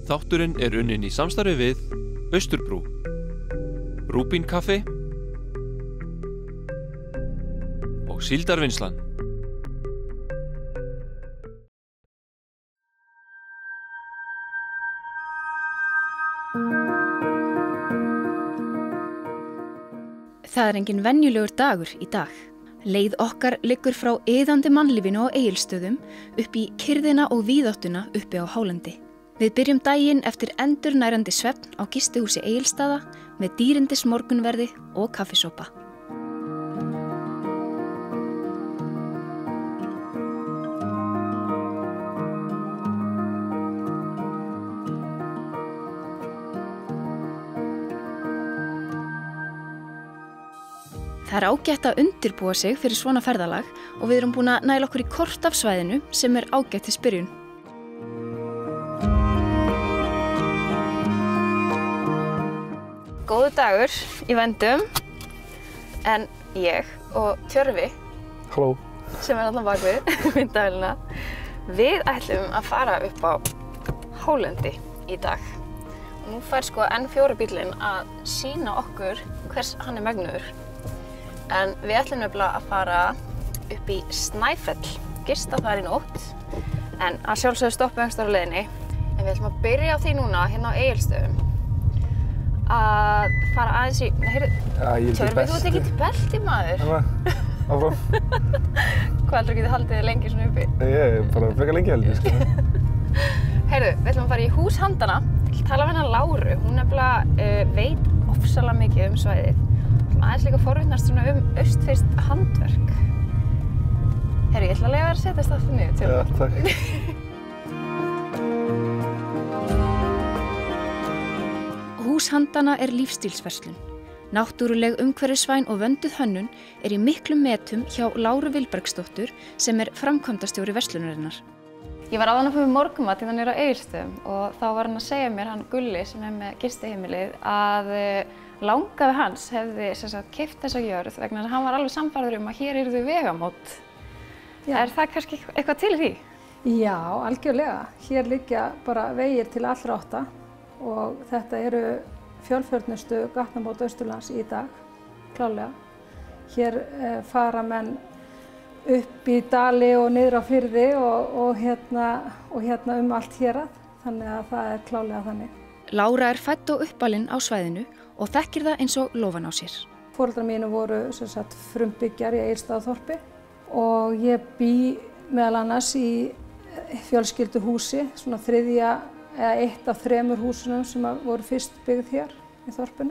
Þátturinn unnin í samstarfi við Austurbrú, Rúbín kaffi og Síldarvinnslan. Það engin venjulegur dagur í dag. Leið okkar liggur frá iðandi mannlífinu á Egilsstöðum upp í kyrrðina og víðáttuna uppi á hálendi. Við byrjum daginn eftir endurnærandi svefn á gistihúsi Egilsstaða með dýrindis morgunverði og kaffisopa. Það ágætt að undirbúa sig fyrir svona ferðalag og við erum búin að næla okkur í kort af svæðinu sem ágætt til byrjun. Góður dagur í vændum, en ég og Tjörfi, Halló. Sem allan bakvið myndavélina, við ætlum að fara upp á hálendi í dag. Og nú fær N4 bíllinn að sýna okkur hvers hann megnuður. En við ætlum nefnilega að fara upp í Snæfell, gista þar í nótt, en að sjálfsögðu stoppa einhvers staðar á leiðinni. En við ætlum að byrja á því núna, hérna á Egilsstöðum, að fara aðeins í... Tjörfi, þú ert ekki til belti, maður. Áfram. Hvað heldur þú getið haldið þig lengi svona uppi? Ég er bara frekar lengi held ég, sko. Heyrðu, við ætlum að fara í hús handanna, tala við hana Láru. Hún nefnilega veit ofsalega mikið svæðið. Aðeins líka forvitnast svona austfirskt handverk. Heyrðu, ég ætla að leyfa þér að setjast aftur niður til. Já, takk. Hús handanna lífstílsverslun. Náttúruleg umhverfisvæn og vönduð hönnun í miklum metum hjá Láru Vilbergsdóttur sem framkvæmdastjóri verslunarinnar. Ég var áðan að fá mér morgunmat hérna niður á Egilsstöðum og þá var hann að segja mér, hann Gulli sem með gistiheimilið, að langafi hans hefði keypt þessa jörð vegna þess að hann var alveg sannfærður að hér yrðu vegamót. Já. Það kannski eitthvað til í því? Já, algjörlega. Hér liggja bara vegir til allra átta og þetta eru fjölförnustu gatnamót Austurlands í dag, klárlega. Hér fara menn upp í dali og niður á firði og hérna allt hérað, þannig að það klárlega þannig. Lára fædd og uppalin á svæðinu og þekkir það eins og lófan á sér. Foreldrar mínu voru frumbyggjar í Egilsstaðaþorpi og ég bý meðal annars í fjölskylduhúsi, svona eitt af 3 húsunum sem voru fyrst byggð hér í þorpinu.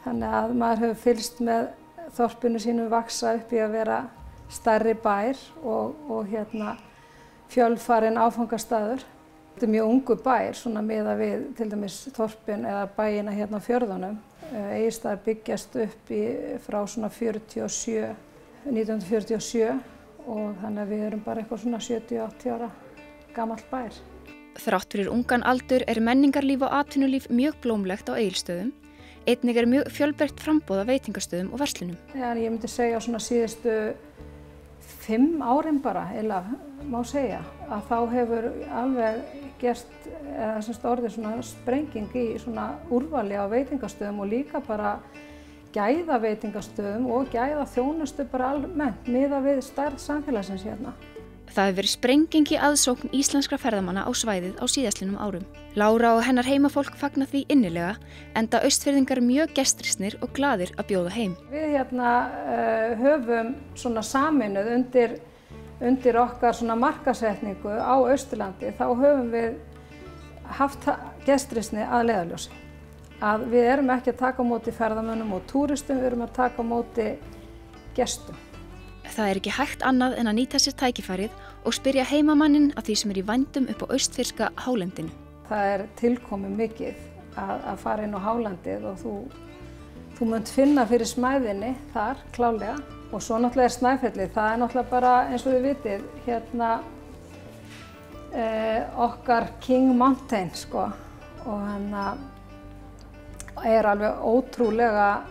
Þannig að maður hefur fylgst með þorpinu sínu vaxa upp í að vera stærri bær og fjölfarinn áfangastaður. Þetta mjög ungu bær, svona miðað við til dæmis þorpin eða bæina hérna á fjörðunum. Egilsstaðir byggjast upp frá svona 1947 og þannig að við erum bara eitthvað svona 70-80 ára gamall bær. Þrátt fyrir ungan aldur menningarlíf og atvinnulíf mjög blómlegt á Egilsstöðum. Einnig mjög fjölbreytt framboð af veitingastöðum og verslunum. Já, ég myndi segja svona síðustu 5 árin bara, eða má segja, að þá hefur alveg gerst orðið svona sprenging í svona úrvali á veitingastöðum og líka bara gæða veitingastöðum og gæða þjónustu bara almennt miðað við stærð samfélagsins hérna. Það hefur verið sprenging í aðsókn íslenskra ferðamanna á svæðið á síðastliðnum árum. Lára og hennar heimafólk fagna því innilega, enda Austfirðingar mjög gestrisnir og glaðir að bjóða heim. Við höfum svona sameinuð undir okkar svona markasetningu á Austurlandi, þá höfum við haft gestrisni að leiðarljósi. Að við erum ekki að taka á móti ferðamönnum og túristum, við erum að taka á móti gestum. Það ekki hægt annað en að nýta sér tækifærið og spyrja heimamanninn að því sem í vændum upp á austfirska hálendinu. Það tilkomið mikið að fara inn á hálendið og þú munt finna fyrir smæðinni þar, klálega. Og svo náttúrulega Snæfellið, það náttúrulega bara eins og við vitið, hérna okkar King Mountain, sko. Og hann alveg ótrúlega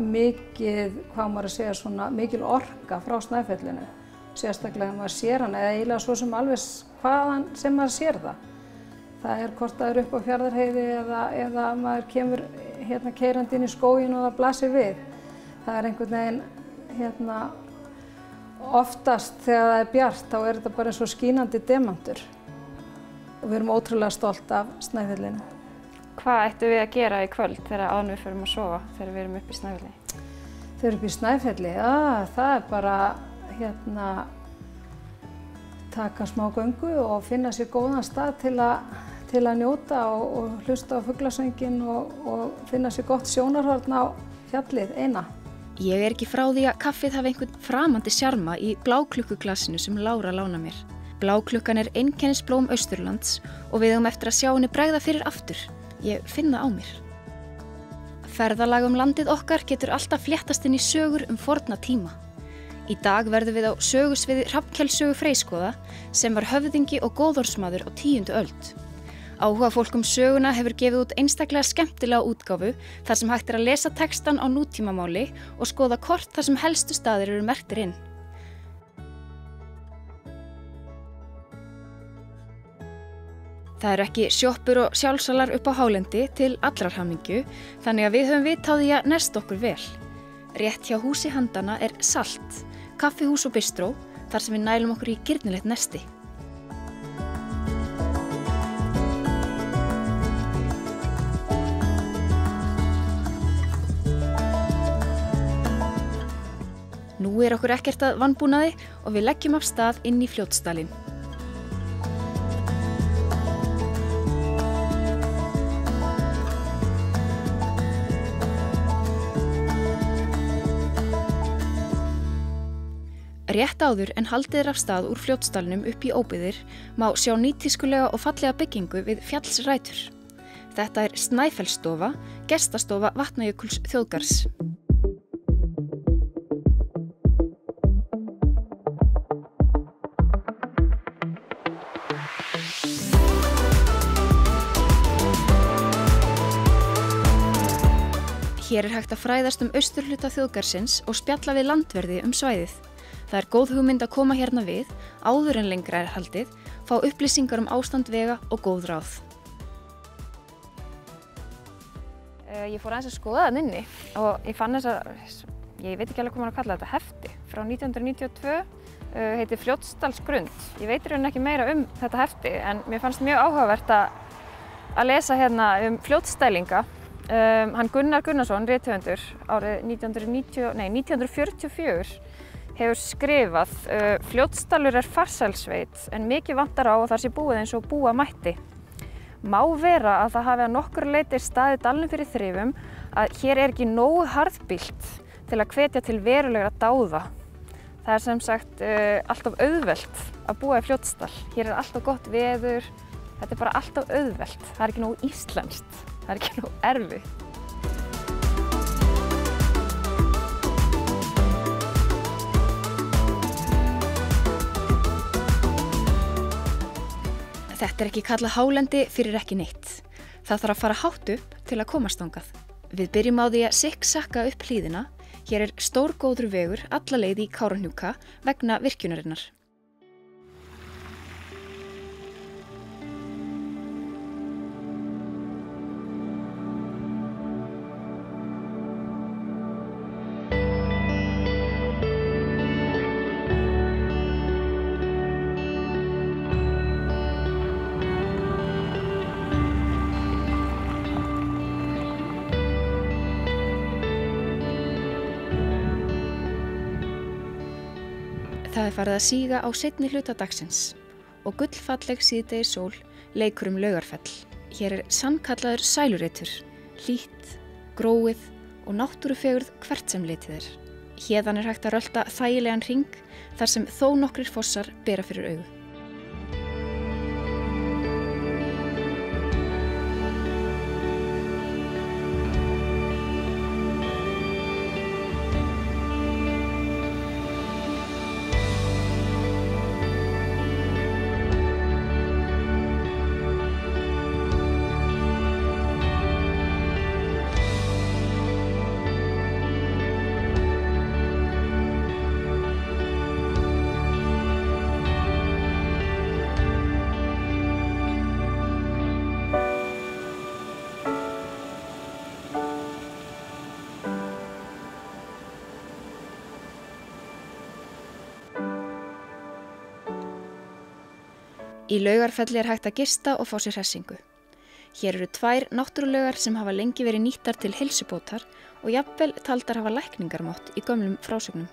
mikið, hvað maður að segja, svona mikil orka frá Snæfellinu. Sérstaklega maður sér hann, eða eiginlega svo sem alveg hvaðan sem maður sér það. Það hvort það upp á Fjarðarheiði eða maður kemur keyrandi inn í skóginn og það blasir við. Það einhvern veginn, oftast þegar það bjart, þá þetta bara eins og skínandi demantur. Og við erum ótrúlega stolt af Snæfellinu. Hvað ættum við að gera í kvöld þegar áður við förum að sofa þegar við erum upp í Snæfelli? Þegar við erum upp í Snæfelli, það bara taka smá göngu og finna sér góðan stað til að njóta og hlusta á fuglasönginn og finna sér gott sjónarhorn á fjallið eina. Ég ekki frá því að kaffið hafi einhvern framandi sjarma í bláklukkuglasinu sem Lára lána mér. Bláklukkan einkennisblóm Austurlands og við eigum eftir að sjá henni bregða fyrir aftur. Ég finn það á mér. Ferðalag landið okkar getur alltaf fléttast inn í sögur forna tíma. Í dag verðum við á sögusviði Hrafnkels sögu Freyskoða sem var höfðingi og góðorðsmaður á 10. öld. Áhugafólk söguna hefur gefið út einstaklega skemmtilega útgáfu þar sem hægt að lesa textan á nútímamáli og skoða kort þar sem helstu staðir eru merktir inn. Það ekki sjoppur og sjálfsalar upp á hálendi til allrar hamingju, þannig að við höfum vit á því að nesta okkur vel. Rétt hjá húsi handanna Salt, kaffihús og bistró, þar sem við nælum okkur í girnilegt nesti. Nú okkur ekkert að vanbúnaði og við leggjum af stað inn í Fljótsdalinn. Rétt áður en haldið af stað úr Fljótsdalnum upp í óbyggðir má sjá nýtískulega og fallega byggingu við fjallsrætur. Þetta Snæfellsstofa, gestastofa Vatnajökuls þjóðgarðs. Hér hægt að fræðast austurhluta þjóðgarðsins og spjalla við landverði svæðið. Það góð hugmynd að koma hérna við, áður en lengra haldið, fá upplýsingar ástand vega og góð ráð. Ég fór aðeins að skoða það inni og ég fann ég veit ekki alveg hvað maður að kalla þetta, hefti frá 1992, heitir Fljótsdalsgrund. Ég veit raun ekki meira þetta hefti en mér fannst mjög áhugavert að lesa hérna Fljótsdælinga. Hann Gunnar Gunnarsson, rithöfundur, árið 1944 hefur skrifað Fljótsdalur farsælsveit en mikið vantar á að það sé búið eins og búa mætti. Má vera að það hafi að nokkru leyti staðið dalnum fyrir þrifum að hér ekki nógu harðbýlt til að hvetja til verulegra dáða. Það sem sagt alltaf auðvelt að búa í Fljótsdal. Hér alltaf gott veður, þetta bara alltaf auðvelt. Það ekki nógu íslenskt, það ekki nógu erfitt. Þetta ekki kallað hálendi fyrir ekki neitt. Það þarf að fara hátt upp til að komast þangað. Við byrjum á því að sikksakka upp hlíðina. Hér stórgóður vegur alla leið í Kárahnjúka vegna virkjunarinnar. Það farið að síga á seinni hluta dagsins og gullfalleg síðdegis sól leikur Laugarfell. Hér sannkallaður sælureitur, hlýtt, gróið og náttúrufegurð hvert sem litið Héðan hægt að rölta þægilegan hring þar sem þó nokkrir fossar bera fyrir augu. Í Laugarfelli hægt að gista og fá sér hressingu. Hér eru 2 náttúrulaugar sem hafa lengi verið nýttar til heilsubótar og jafnvel taldar hafa lækningarmátt í gömlum frásögnum.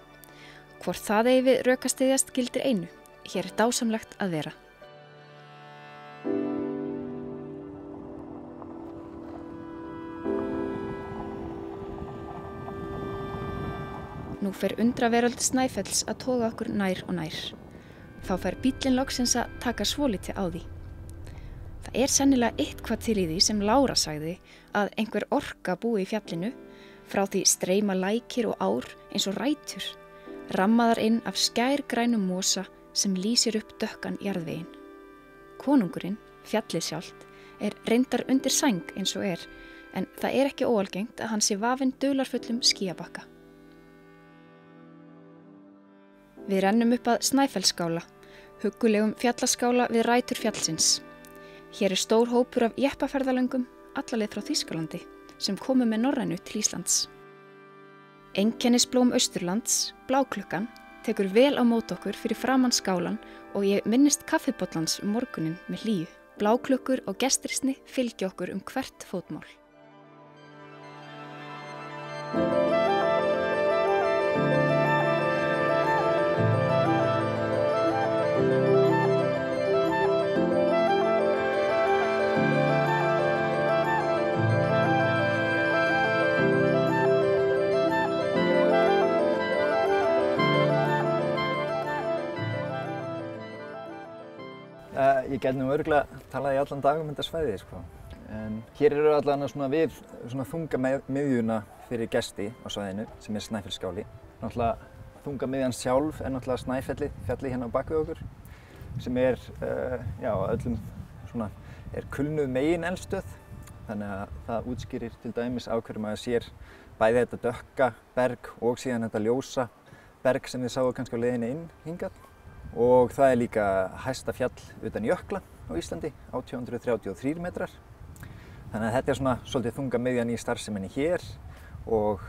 Hvort það eigi við rök að styðjast gildir einu. Hér er dásamlegt að vera. Nú fer undraveröld Snæfells að toga okkur nær og nær. Þá fær bíllinn loksins að taka svolítið á því. Það er sennilega eitthvað til í því sem Lára sagði að einhver orka búi í fjallinu, frá því streyma lækir og ár eins og rætur, rammaðar inn af skærgrænum mosa sem lýsir upp dökkan jarðveginn. Konungurinn, fjallið sjálft, er reyndar undir sæng eins og er, en það er ekki óalgengt að hann sé vafinn dularfullum skýjabakka. Við rennum upp að Snæfellsskála, huggulegum fjallaskála við rætur fjallsins. Hér er stór hópur af jeppaferðalöngum, alla leið frá Þýskalandi, sem komu með Norrænu til Íslands. Einkennisblóm Austurlands, Bláklukkan, tekur vel á mót okkur fyrir framan skálan og ég minnist kaffibollans morguninn með hlýju. Bláklukkur og gestrisni fylgja okkur hvert fótmál. Ég gæti nú örugglega talað í allan dag þetta svæði, sko. En hér eru allan við þungamiðjuna fyrir gesti á svæðinu, sem er Snæfellsskáli. Náttúrulega þungamiðjan sjálf er náttúrulega Snæfelli, fjallið hérna á bak við okkur, sem er, öllum er kulnuð megineldstöð. Þannig að það útskýrir til dæmis á hverju maður sér bæði þetta dökka berg og síðan þetta ljósa berg sem þið sáu kannski á leiðinni inn hingað. Og það er líka hæsta fjall utan jökla á Íslandi, 1833 metrar. Þannig að þetta er svolítið þungamiðjan í starfseminni hér og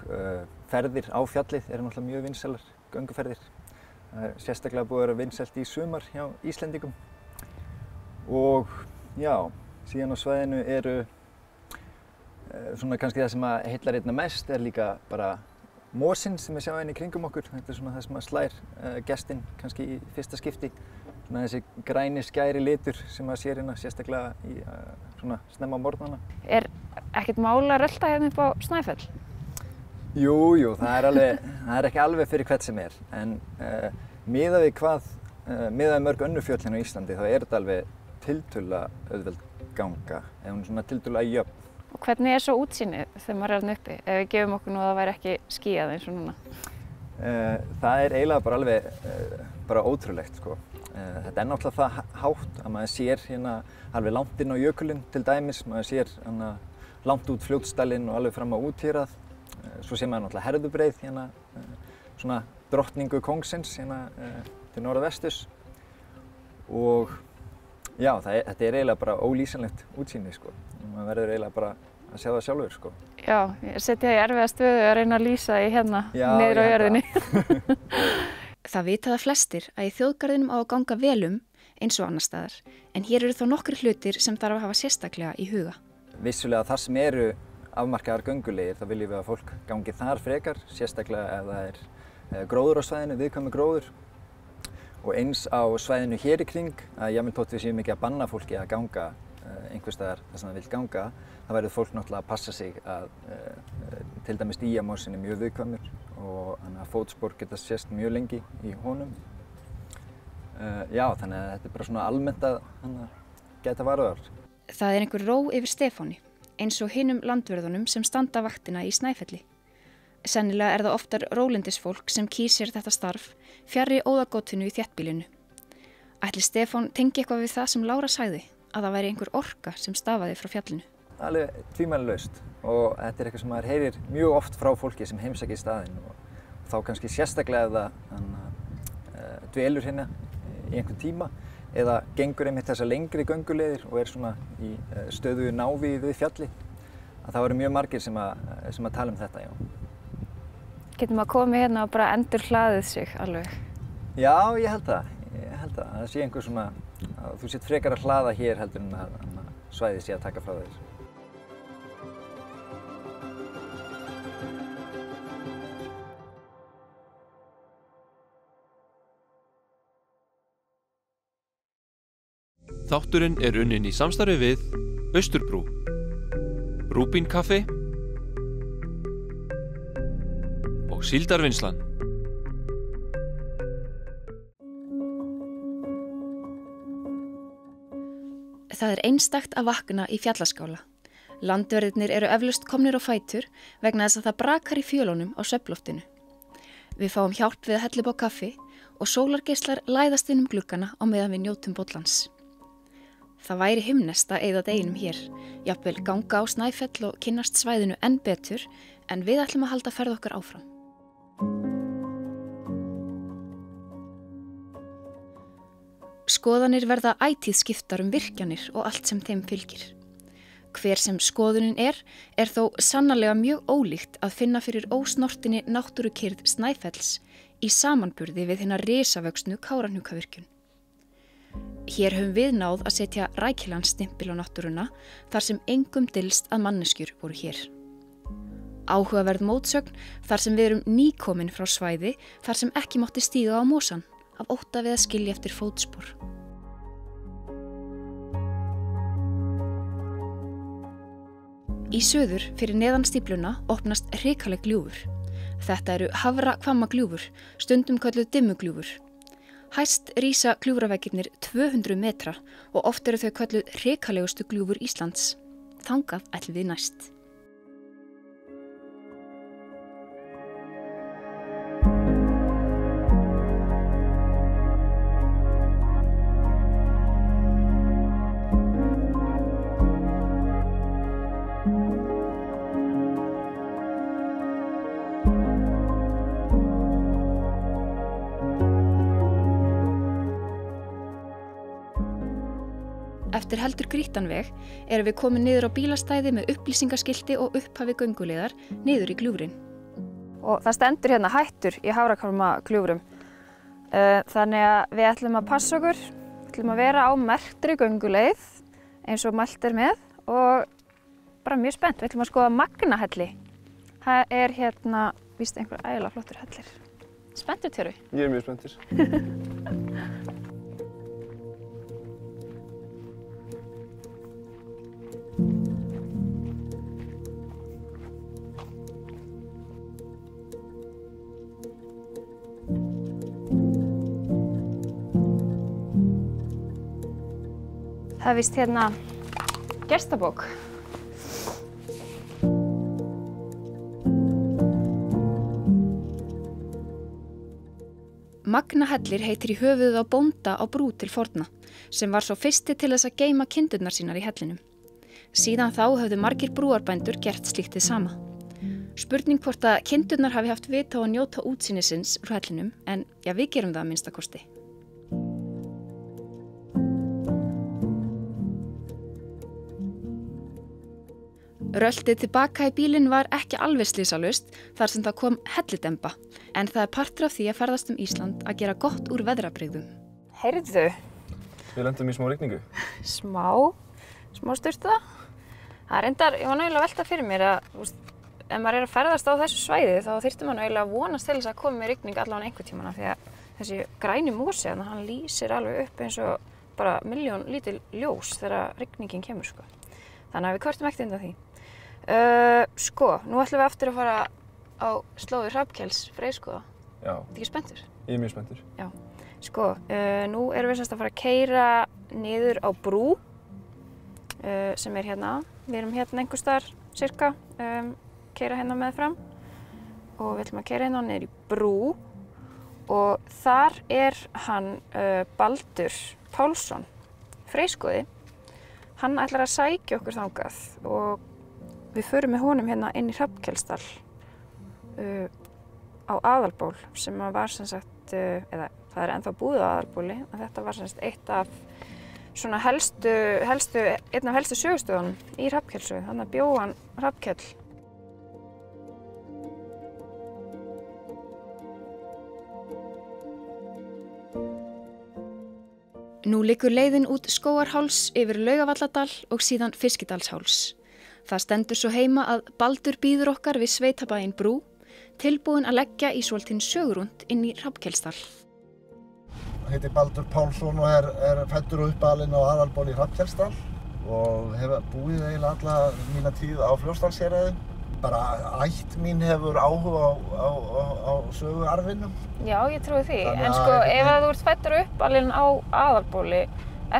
ferðir á fjallið eru náttúrulega mjög vinsælar gönguferðir. Það er sérstaklega búið að vera vinsælt í sumar hjá Íslendingum. Og já, síðan á svæðinu eru kannski það sem heillar einna mest er líka bara mosinn sem við sjáum inn í kringum okkur. Þetta er það sem slær gestinn kannski í fyrsta skipti. Þessi græni skæri litur sem maður sér hérna sérstaklega í snemma á morgnana. Er ekkert mál að rölta hérna upp á Snæfell? Jú, það er ekki alveg fyrir hvert sem er. En miðað við mörg önnur fjöll hérna á Íslandi þá er þetta alveg tiltölulega auðveld ganga. Ef hún er tiltölulega jöfn. Og hvernig er svo útsýnið þegar maður er hérna uppi? Ef við gefum okkur nú að það væri ekki skýjað eins og núna. Það er eiginlega bara alveg ótrúlegt, sko. Þetta er náttúrulega það hátt að maður sér hérna alveg langt inn á jökulinn til dæmis. Maður sér langt út Fljótsdalinn og alveg fram á Úthérað. Svo sér maður náttúrulega Herðubreið hérna, drottningu kóngsins hérna til norðvesturs. Og já, þetta er eiginlega bara ólýsanlegt útsýni, sko. Maður verður eiginlega bara að sjá það sjálfur, sko. Já, ég setja í erfiða stöðu að reyna að lýsa í hérna niður á jörðinni. Það vita það flestir að í þjóðgarðinum á að ganga vel eins og annar staðar, en hér eru þó nokkrir hlutir sem þarf að hafa sérstaklega í huga. Vissulega þar sem eru afmarkaðar göngulegir, þá viljum við að fólk gangi þar frekar, sérstaklega ef það er gróður á svæðinu, viðkvæmur gróður. Og eins á svæðinu hér í kring, að jafnvel þótt við séum ekki að banna fólki að ganga einhvers staðar þar sem það vill ganga, þá verður fólk náttúrulega að passa sig að til dæmis dýjamosinn er mjög viðkvæmur og þannig að fótspor geta sést mjög lengi í honum. Já, þannig að þetta er bara almennt að gæta varúðar. Það er einhver ró yfir Stefáni, eins og hinum landvörðunum sem standa vaktina í Snæfelli. Sennilega er það oftar rólindisfólk sem kýsir þetta starf fjarri óðagótinu í þéttbýlinu. Ætli Stefán tengi eitthvað við það sem Lára sagði, að það væri einhver orka sem stafaði frá fjallinu? Alveg tvímælalaust og þetta er eitthvað sem maður heyrir mjög oft frá fólki sem heimsækir staðinn og þá kannski sérstaklega ef það dvelur hérna í einhvern tíma eða gengur einmitt þessar lengri gönguleiðir og er í stöðugu návígi við fjalli, að það eru mjög margir sem að tala um þetta, já. Getur maður komið hérna og bara endurhlaðið sig alveg? Já, ég held það. Það sé einhver að þú sért frekar að hlaða hér heldur en að svæðið sé að taka frá þér. Þátturinn unninn í samstarfi við Austurbrú, Rúbín kaffi og Síldarvinnslan. Það einstakt að vakna í Fjallaskála. Landverðirnir eru eflaust komnir á fætur vegna þess að það brakar í fjölunum á svefnloftinu. Við fáum hjálp við að hella upp á kaffi og sólargeislar læðast inn gluggana á meðan við njótum bollans. Það væri himnest að eyða deginum hér, jafnvel ganga á Snæfell og kynnast svæðinu enn betur, en við ætlum að halda ferð okkar áfram. Skoðanir verða ætíð skiptar virkjanir og allt sem þeim fylgir. Hver sem skoðunin er þó sannarlega mjög ólíkt að finna fyrir ósnortinni náttúrukyrrð Snæfells í samanburði við hina risavöxnu Kárahnjúkavirkjun. Hér höfum við náð að setja rækilegan stimpil á náttúruna þar sem engum dylst að manneskjur voru hér. Áhugaverð mótsögn þar sem við erum nýkomin frá svæði þar sem ekki mátti stíga á mosann af ótta við að skilja eftir fótspor. Í suður fyrir neðan stífluna opnast hrikaleg gljúfur. Þetta eru hafra-hvamma-gljúfur, stundum kölluð dimmugljúfur. Hæst rísa gljúfraveggirnir 200 metra og oft eru þau kölluð hrikalegustu gljúfur Íslands. Þangað ætlum við næst. Eftir heldur grýttan veg erum við komin niður á bílastæði með upplýsingaskilti og upphafi gönguleiðar niður í gljúfrin. Og það stendur hérna hættur í hafrakálmagljúfrum. Þannig að við ætlum að passa okkur, ætlum að vera á merktri gönguleið eins og mælt með og bara mjög spennt. Við ætlum að skoða Magnahelli. Það hérna víst einhver ægilega flottur hellir. Spenntur, Tjörvi? Ég mjög spenntur. Það víst hérna gestabók. Magnahellir heitir í höfuðið á bónda á Brú til forna, sem var svo fyrsti til þess að geyma kindurnar sínar í hellinum. Síðan þá höfðu margir brúarbændur gert slíkt hið sama. Spurning hvort að kindurnar hafi haft vit á að njóta útsýnisins úr hellinum, en já, við gerum það að minnsta kosti. Röltið tilbaka í bílinn var ekki alveg slysalaust þar sem það kom hellidemba, en það er partur af því að ferðast Ísland að gera gott úr veðrabrigðum. Heyrðu? Við lendum í smá rigningu. Smá sturta. Það reyndar, ég var náttúrulega að velta fyrir mér að, ef maður að ferðast á þessu svæði þá þyrfti maður náttúrulega að vonast til þess að koma með rigning allavega einhvern tímann, því að þessi græni mosi, hann lýsir alveg upp eins og bara milljón lítil ljós þegar rigningin kemur, sko. Þannig að við kvörtum ekkert undan því. Nú ætlum við aftur að fara á slóðir Hrafnkels Freyskoða. Já. Ertu ekki spenntur? Ég er mjög spenntur. Já. Nú erum við semst að fara að keyra niður á brú sem er hérna. Við erum hérna einhvers staðar cirka, keyra hérna meðfram og við ætlum að keyra hérna niður í brú og þar er hann Baldur Pálsson, Freyskoði. Hann ætlar að sækja okkur þangað og við förum með honum hérna inn í Hrafnkelsdal á Aðalból sem var sem sagt, eða það er ennþá búið á Aðalbóli, en þetta var sem sagt eitt af svona einn af helstu sögustöðunum í Hrafnkelsögu, þannig að bjó hann Hrafnkell. Nú liggur leiðin út Skógarháls yfir Laugavalladal og síðan Fiskidalsháls. Það stendur svo heima að Baldur býður okkar við sveitabæinn Brú, tilbúin að leggja í svolítinn sögurund inn í Hrafnkelsdal. Heiti Baldur Pálsson og er fæddur og uppalinn á Aðalbóli í Hrafnkelsdal og hef búið eiginlega alla mína tíð á Fljótsdalshéraði. Bara ætt mín hefur áhuga á söguarfinum. Já, ég trúi því. Þannig En að sko, ef að þú ert fæddur og uppalinn á Aðalbóli,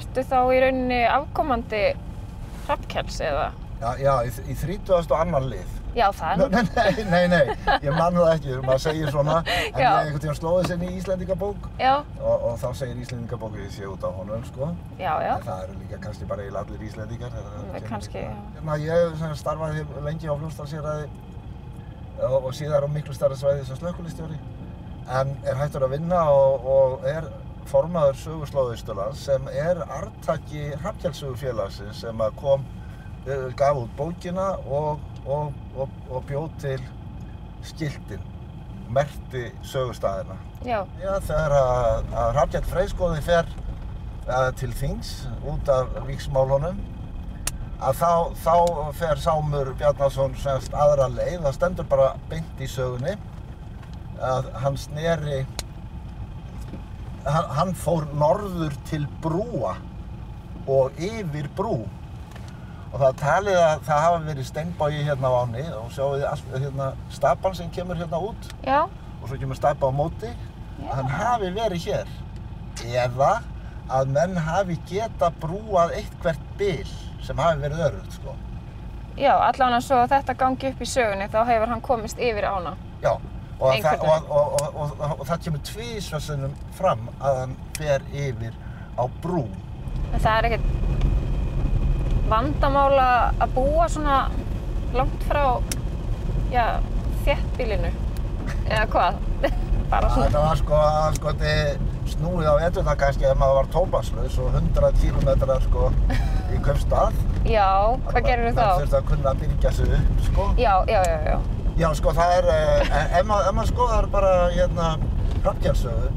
ertu þá í rauninni afkomandi Hrafnkels eða? Já, í 32. lið. Já, það er nú. Nei, ég man það ekki, maður segir svona, en Já. ég einhvern tímann slóði sér í Íslendingabók Já, og þá segir Íslendingabók að ég sé út á honum, sko. já. En það eru líka kannski bara eiginlega allir Íslendingar. Kannski, já. Ég starfaði lengi á Fljótsdalshéraði og síðar á miklu stærra svæði sem slökkvilistjóri. En er hættur að vinna og er formaður Söguslóð Austurlands sem er arftaki Hrafnkelssögufélagsins sem gaf út bókina og bjóð til skiltin, merkti sögustaðina. Já, Þegar að Hrafnkell Freyskoði fer til þings út af vígsmálunum, að þá fer Sámur Bjarnason semst aðra leið. Það stendur bara beint í sögunni að hann sneri, hann fór norður til Brúa og yfir Brú. Og það er talið að það hafi verið steinbogi hérna á ánni og sjáum við stapan sem kemur hérna út já, og svo kemur stapa á móti. Hann hafi verið hér eða að menn hafi geta brúað eitthvert bil sem hafi verið öruggt, sko. já, allavega svo að þetta gangi upp í sögunni þá hefur hann komist yfir ána. Já, og Einhvern og það kemur tvisvar sinnum fram að hann fer yfir á Brú. En það er ekkert vandamál að búa svona langt frá, já, þéttbýlinu, eða hvað? Bara svona. Þetta var sko snúið á veturna kannski ef maður var tóbakslaus og 100 kílómetrar sko í kaupstað. Já, hvað gerirðu þá? Það þurfti að kunna að byrgja sig upp, sko. Já. Já, sko, það er, ef maður skoðar bara Hrafnkelssögu,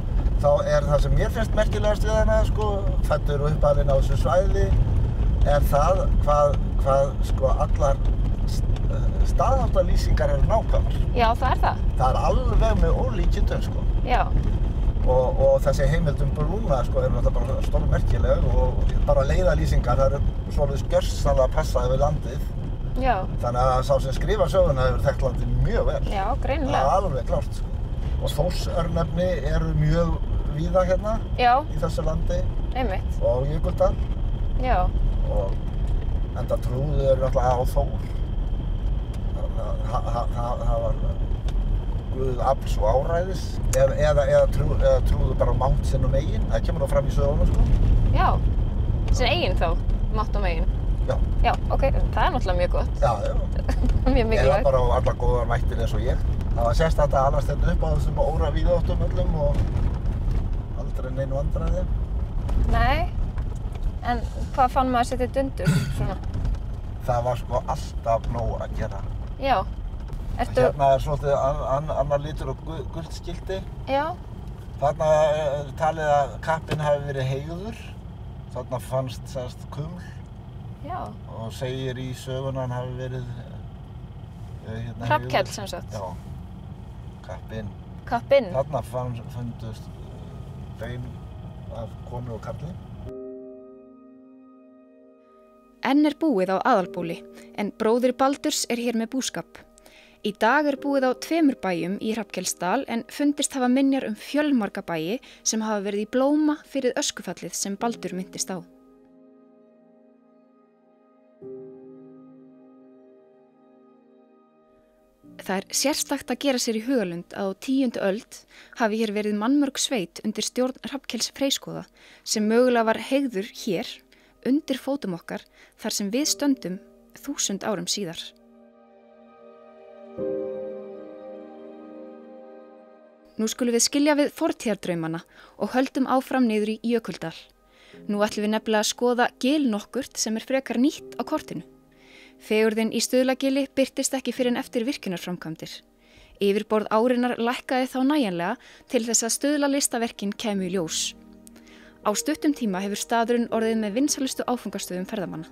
þá er það sem mér finnst merkilegast við hana, sko, fæddur og uppalinn á þessu svæði, er það hvað sko allar staðháttalýsingar eru nákvæmar. Já, það er það. Það er alveg með ólíkindum, sko. Já, Og þessi heimild Brúna, sko, eru náttúrulega bara stórmerkileg og bara leiðalýsingar, það eru svolítið gjörsamlega passaði við landið. já, Þannig að sá sem skrifa söguna hefur þekkt landið mjög vel. já, Það greinilega. er alveg klárt, sko. Og Þórsörnefni eru mjög víða hérna Já, í þessu landi einmitt. og Jökuldal. Já, Og enda trúðu eru náttúrulega á Þór. Það var guð afls og áræðis. Eða trúðu bara á mátt sinn og megin. Það kemur nú fram í sögunum, sko. já. Sinn eigin þá, mátt og megin. Já. Já, ok, það er náttúrulega mjög gott. Já. Mjög Eða mikilvægt. bara á alla góðar vættir eins og ég. Það var sérstakt að alast þetta upp á þessum óravíðáttum öllum og aldrei neinu vandræði. Nei, en hvað fann maður sér til dundur, svona? Það var sko alltaf nóg að gera. Já, ertu, Hérna er svolítið annar litur og gult skilti. já, Þarna er talið að kappinn hafi verið heygður. Þarna fannst semst kuml já, og segir í söguna hann hafi verið Hrafnkell heygður. sem sagt. Já, kappinn. Kappinn. Þarna fundust bein af konu og karli. Enn er búið á Aðalbóli, en bróðir Baldurs er hér með búskap. Í dag er búið á 2 bæjum í Hrafnkelsdal en fundist hafa minjar fjölmarga bæi sem hafa verið í blóma fyrir öskufallið sem Baldur minntist á. Það er sérstakt að gera sér í hugalund að á 10. öld hafi hér verið mannmörg sveit undir stjórn Hrafnkels Freyskoða sem mögulega var heygður hér undir fótum okkar þar sem við stöndum 1000 árum síðar. Nú skulum við skilja við fortíðardraumana og höldum áfram niður í Jökuldal. Nú ætlum við nefnilega að skoða gil nokkurt sem er frekar nýtt á kortinu. Fegurðin í Stuðlagili birtist ekki fyrr en eftir virkjunarframkvæmdir. Yfirborð árinnar lækkaði þá nægjanlega til þess að stuðlalistaverkin kæmu í ljós. Á stuttum tíma hefur staðurinn orðið með vinsælustu áfangastöðum ferðamanna.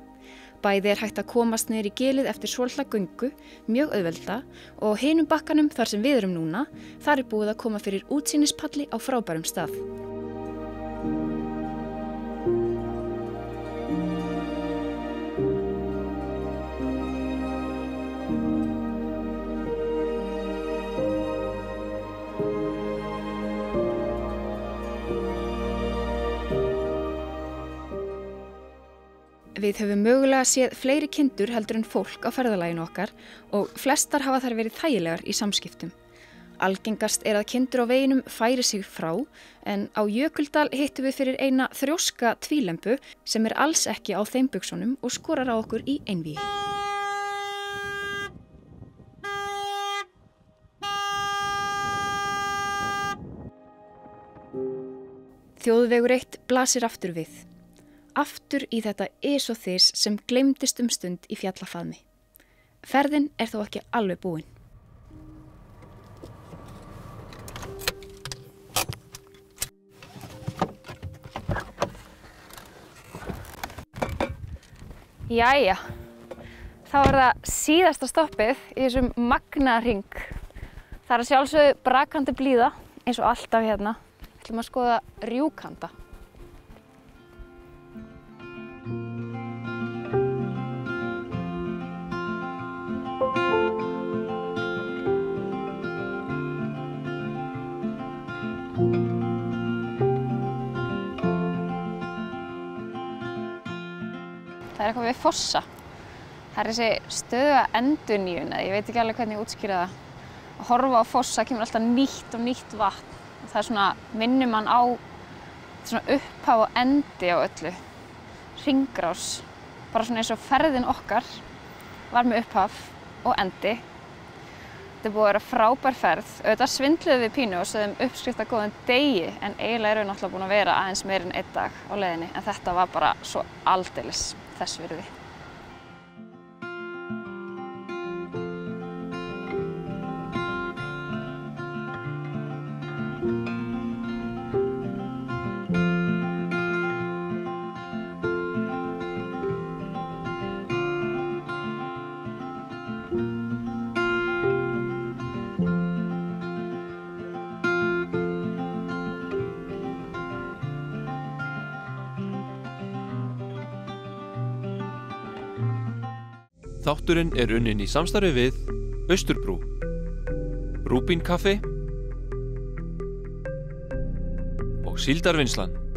Bæði hægt að komast niður í gilið eftir svolitla göngu, mjög auðvelda, og á hinum bakkanum þar sem við erum núna, þar búið að koma fyrir útsýnispalli á frábærum stað. Við höfum mögulega séð fleiri kindur heldur en fólk á ferðalaginu okkar og flestar hafa þær verið þægilegar í samskiptum. Algengast að kindur á veginum færi sig frá, en á Jökuldal hittum við fyrir eina þrjóska tvílembu sem alls ekki á þeim buxunum og skorar á okkur í einvígi. Þjóðvegur 1 blasir aftur við. Aftur í þetta ys og þys sem gleymdist stund í fjallafaðmi. Ferðin þó ekki alveg búin. Jæja, þá það síðasta stoppið í þessum magnaðarhring. Það að sjálfsögðu brakandi blíða eins og alltaf hérna. Við ætlum að skoða Rjúkanda. Það eitthvað við fossa. Það þessi stöðuga endurnýjun, ég veit ekki alveg hvernig ég útskýra það. Að horfa á fossa kemur alltaf nýtt og nýtt vatn. Og það svona minnir mann á svona upphaf og endi á öllu. Hringrás. Bara svona eins og ferðin okkar var með upphaf og endi. Þetta búið að vera frábær ferð. Auðvitað svindluðum við pínu og sögðum uppskrift að góðan degi, en eiginlega erum við náttúrulega búin að vera aðeins meir en 1 dag á leiðinni. En þetta var bara svo aldeilis þess virði. Þátturinn unnin í samstarfi við Austurbrú, Rúbín kaffi og Síldarvinnslan.